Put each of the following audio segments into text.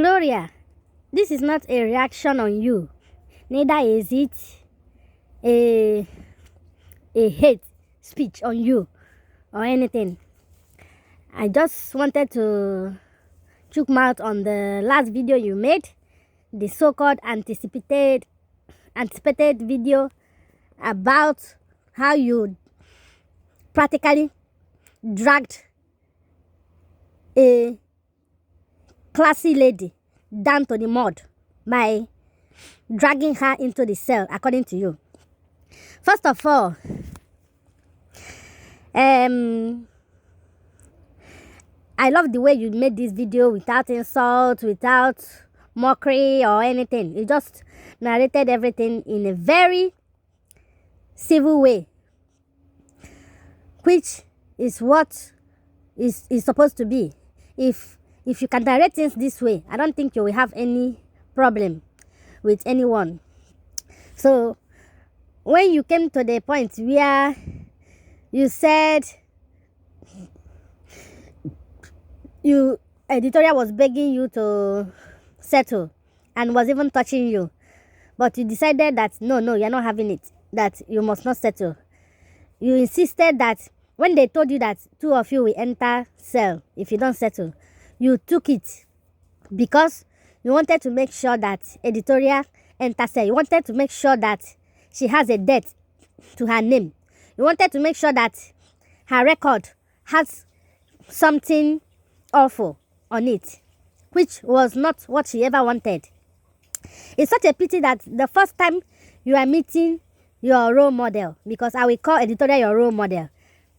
Gloria, this is not a reaction on you. Neither is it a hate speech on you or anything. I just wanted to chook mouth on the last video you made, the so-called anticipated video about how you practically dragged a classy lady down to the mud by dragging her into the cell, according to you. First of all, I love the way you made this video without insult, without mockery or anything. You just narrated everything in a very civil way, which is what is supposed to be. If you can direct things this way, I don't think you will have any problem with anyone. So when you came to the point where you said editorial was begging you to settle and was even touching you, but you decided that no, you're not having it, that you must not settle. You insisted that when they told you that two of you will enter cell if you don't settle, you took it because you wanted to make sure that editorial enters cell. You wanted to make sure that she has a debt to her name. You wanted to make sure that her record has something awful on it, which was not what she ever wanted. It's such a pity that the first time you are meeting your role model, because I will call editorial your role model,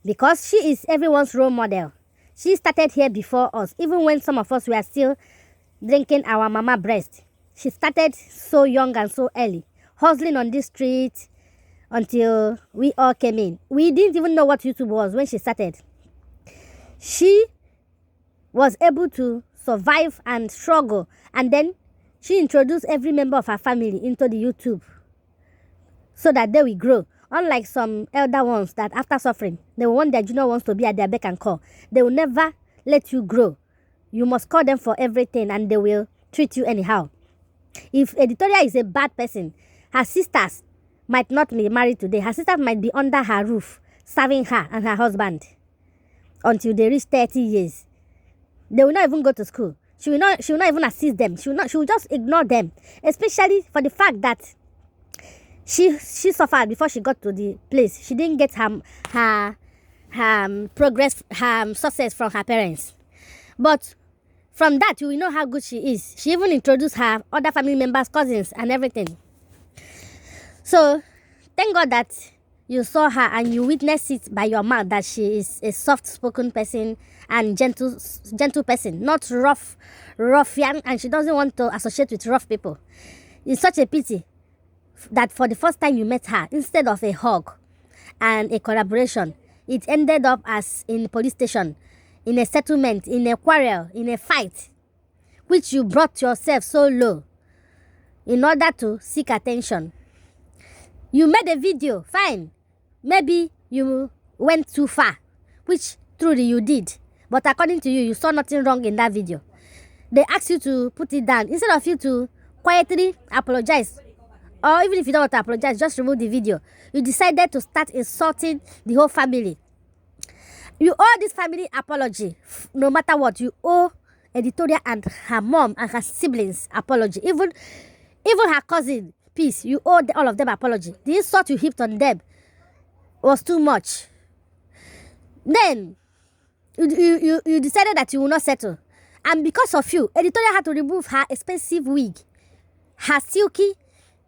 because she is everyone's role model. She started here before us, even when some of us were still drinking our mama breast. She started so young and so early, hustling on this street until we all came in. We didn't even know what YouTube was when she started. She was able to survive and struggle, and then she introduced every member of her family into the YouTube so that they will grow. Unlike some elder ones that after suffering, they will want their junior ones to be at their beck and call. They will never let you grow. You must call them for everything and they will treat you anyhow. If editorial is a bad person, her sisters might not be married today. Her sisters might be under her roof, serving her and her husband until they reach 30 years. They will not even go to school. She will not even assist them. She will just ignore them, especially for the fact that she suffered before she got to the place. She didn't get her progress, her success from her parents. But from that, you will know how good she is. She even introduced her other family members, cousins, and everything. So thank God that you saw her and you witnessed it by your mouth that she is a soft-spoken person and gentle person, not ruffian, and she doesn't want to associate with rough people. It's such a pity that for the first time you met her, instead of a hug and a collaboration, it ended up as in the police station, in a settlement, in a quarrel, in a fight, which you brought yourself so low in order to seek attention. You made a video, fine. Maybe you went too far, which truly you did. But according to you, you saw nothing wrong in that video. They asked you to put it down. Instead of you to quietly apologize, or even if you don't want to apologize, just remove the video. You decided to start insulting the whole family. You owe this family apology. No matter what, you owe editorial and her mom and her siblings apology. Even her cousin, Peace, you owe all of them apology. The insult you heaped on them was too much. Then you decided that you will not settle. And because of you, editorial had to remove her expensive wig, her silky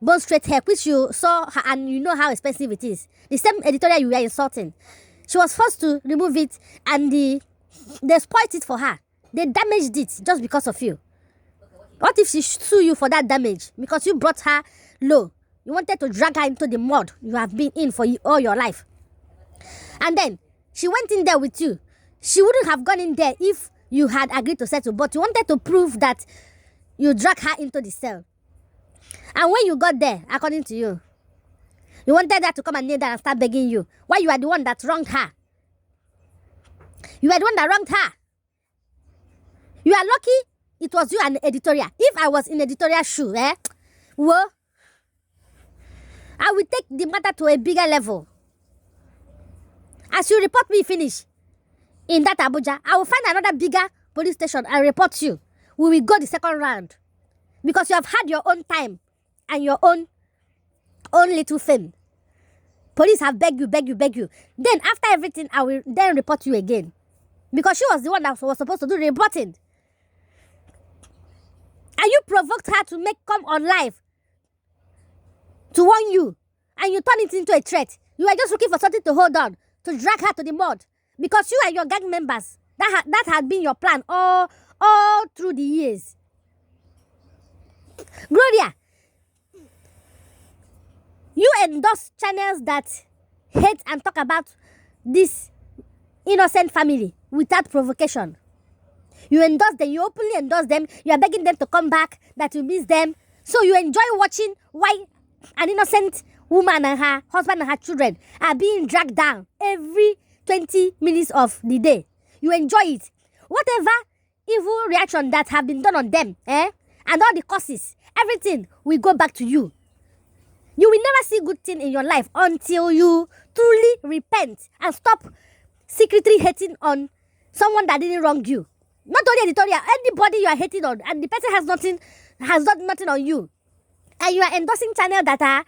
bone straight hair, which you saw her and you know how expensive it is. The same editorial you were insulting. She was forced to remove it and they spoiled it for her. They damaged it just because of you. What if she sue you for that damage? Because you brought her low. You wanted to drag her into the mud you have been in for all your life. And then she went in there with you. She wouldn't have gone in there if you had agreed to settle. But you wanted to prove that you dragged her into the cell. And when you got there, according to you, you wanted her to come and kneel down and start begging you. Why you are the one that wronged her? You are the one that wronged her. You are lucky it was you and editorial. If I was in editorial shoe, well, I will take the matter to a bigger level. As you report me finish in that Abuja, I will find another bigger police station and report you. We will go the second round. Because you have had your own time and your own little fame. Police have begged you. Then after everything, I will then report you again. Because she was the one that was supposed to do the reporting. And you provoked her to come on live to warn you. And you turn it into a threat. You are just looking for something to hold on, to drag her to the mud. Because you and your gang members, that had been your plan all through the years. Gloria, you endorse channels that hate and talk about this innocent family without provocation. You endorse them, you openly endorse them, you are begging them to come back, that you miss them. So you enjoy watching why an innocent woman and her husband and her children are being dragged down every 20 minutes of the day. You enjoy it. Whatever evil reaction that have been done on them, and all the causes, everything will go back to you. You will never see good thing in your life until you truly repent and stop secretly hating on someone that didn't wrong you. Not only editorial, anybody you are hating on, and the person has done nothing on you. And you are endorsing channels that are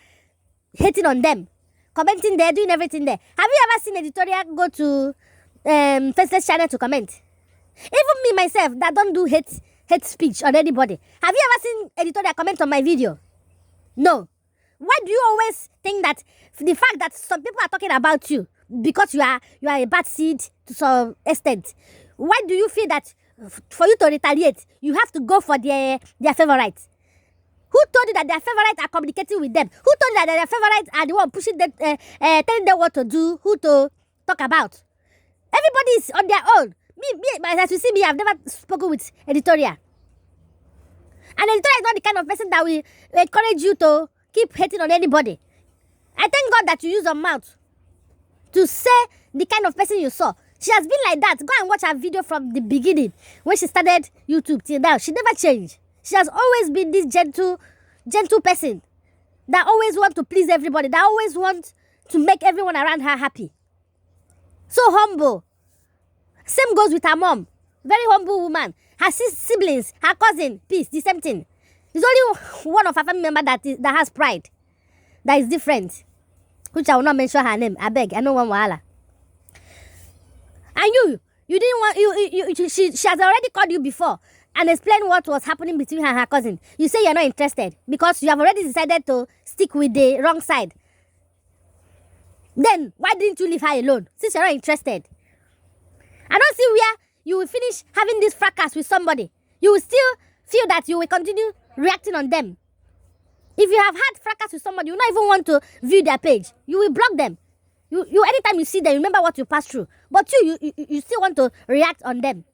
hating on them, commenting there, doing everything there. Have you ever seen editorial go to Faceless channel to comment? Even me myself, that don't do hate speech on anybody. Have you ever seen editorial comment on my video? No. Why do you always think that the fact that some people are talking about you because you are a bad seed to some extent? Why do you feel that for you to retaliate, you have to go for their favorites? Who told you that their favorites are communicating with them? Who told you that their favorites are the one pushing them, telling them what to do, who to talk about? Everybody is on their own. Me, as you see me, I've never spoken with editorial. And editorial is not the kind of person that will encourage you to keep hating on anybody. I thank God that you use your mouth to say the kind of person you saw. She has been like that. Go and watch her video from the beginning when she started YouTube till now. She never changed. She has always been this gentle person that always wants to please everybody, that always wants to make everyone around her happy. So humble. Same goes with her mom. Very humble woman. Her siblings, her cousin, peace, the same thing. There's only one of her family member that has pride. That is different. Which I will not mention her name. I beg. I know one wahala. And you didn't want, she has already called you before and explained what was happening between her and her cousin. You say you're not interested because you have already decided to stick with the wrong side. Then, why didn't you leave her alone since you're not interested? I don't see where you will finish having this fracas with somebody. You will still feel that you will continue reacting on them. If you have had fracas with somebody, you will not even want to view their page. You will block them. You anytime you see them, remember what you passed through. But you still want to react on them.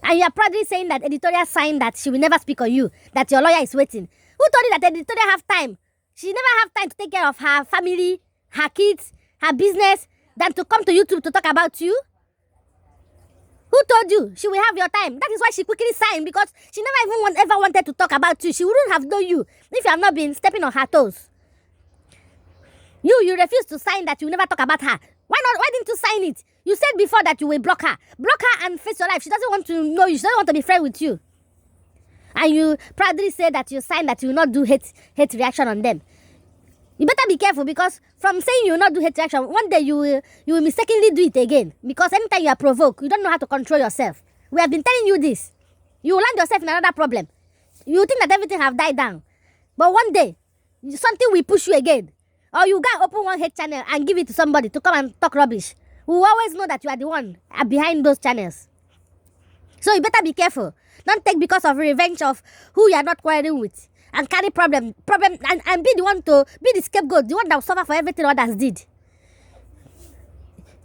And you are proudly saying that editorial signed that she will never speak on you, that your lawyer is waiting. Who told you that editorial have time? She never have time to take care of her family, her kids, her business, than to come to YouTube to talk about you. Who told you she will have your time? That is why she quickly signed, because she never even ever wanted to talk about you. She wouldn't have known you if you have not been stepping on her toes. You refuse to sign that you will never talk about her. Why not? Why didn't you sign it? You said before that you will block her. Block her and face your life. She doesn't want to know you. She doesn't want to be friends with you. And you proudly say that you signed that you will not do hate reaction on them. You better be careful, because from saying you will not do hate reaction, one day you will mistakenly do it again. Because anytime you are provoked, you don't know how to control yourself. We have been telling you this. You will land yourself in another problem. You think that everything have died down. But one day, something will push you again. Or you go open one hate channel and give it to somebody to come and talk rubbish. We will always know that you are the one behind those channels. So you better be careful. Don't take because of revenge of who you are not quarreling with. And carry problem and be the one to be the scapegoat, the one that will suffer for everything others did.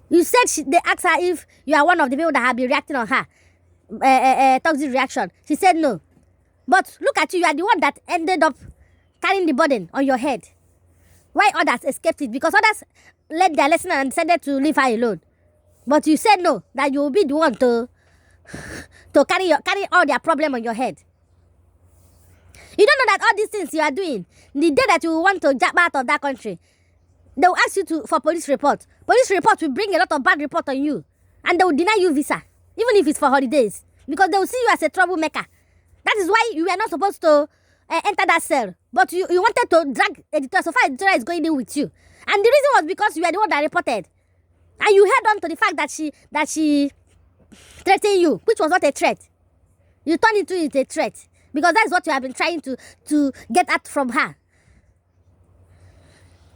You said they asked her if you are one of the people that have been reacting on her toxic reaction. She said no. But look at you, you are the one that ended up carrying the burden on your head. Why others escaped it? Because others learned their lesson and decided to leave her alone. But you said no, that you will be the one to to carry all their problem on your head. You don't know that all these things you are doing, the day that you want to jump out of that country, they will ask you for police report. Police report will bring a lot of bad report on you. And they will deny you visa, even if it's for holidays. Because they will see you as a troublemaker. That is why you are not supposed to enter that cell. But you wanted to drag editor so far editor is going in with you. And the reason was because you are the one that reported. And you held on to the fact that she threatened you, which was not a threat. You turned into it a threat. Because that's what you have been trying to get at from her.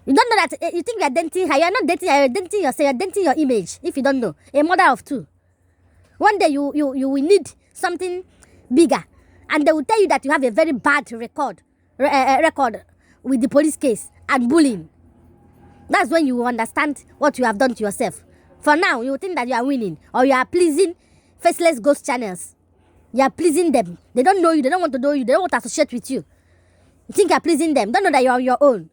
You don't know that you think you are denting her. You are not denting her, you are denting yourself, you are denting your image, if you don't know. A mother of two. One day you will need something bigger. And they will tell you that you have a very bad record with the police case and bullying. That's when you will understand what you have done to yourself. For now, you think that you are winning or you are pleasing faceless ghost channels. You are pleasing them. They don't know you. They don't want to know you. They don't want to associate with you. You think you are pleasing them. Don't know that you are on your own.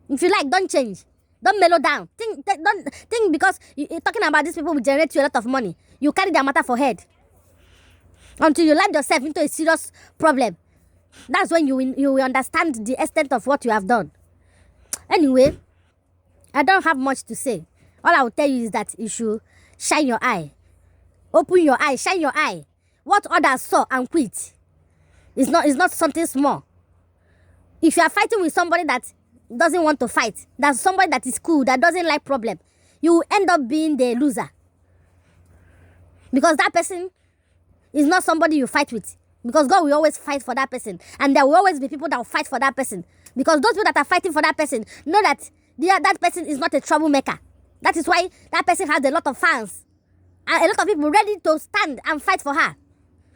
If you like, don't change. Don't mellow down. Don't think because you're talking about these people will generate you a lot of money. You carry their matter for head. Until you land yourself into a serious problem. That's when you will understand the extent of what you have done. Anyway, I don't have much to say. All I will tell you is that you should shine your eye. Open your eye. Shine your eye. What others saw and quit is not something small. If you are fighting with somebody that doesn't want to fight, that's somebody that is cool, that doesn't like problem, you will end up being the loser. Because that person is not somebody you fight with. Because God will always fight for that person. And there will always be people that will fight for that person. Because those people that are fighting for that person know that that person is not a troublemaker. That is why that person has a lot of fans. And a lot of people ready to stand and fight for her.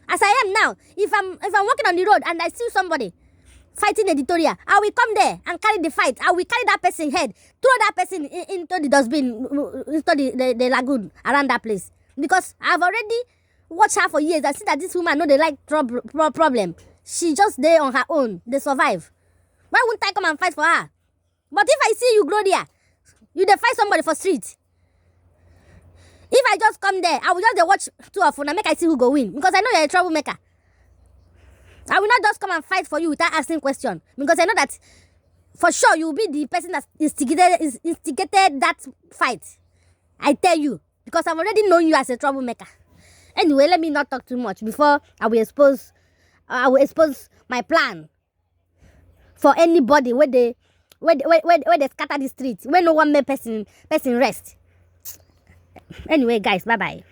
As I am now, if I'm walking on the road and I see somebody fighting editorial, I will come there and carry the fight. I will carry that person's head, throw that person into the dustbin, into the lagoon around that place. Because I've already watched her for years. I see that this woman know they like problem. She just there on her own. They survive. Why wouldn't I come and fight for her? But if I see you, Gloria, you dey fight somebody for street. If I just come there, I will just watch two of them and make I see who go win. Because I know you're a troublemaker. I will not just come and fight for you without asking question. Because I know that for sure you will be the person that instigated that fight. I tell you. Because I've already known you as a troublemaker. Anyway, let me not talk too much before I will expose my plan for anybody where they scatter the streets, where no one person rest. Anyway, guys, bye-bye.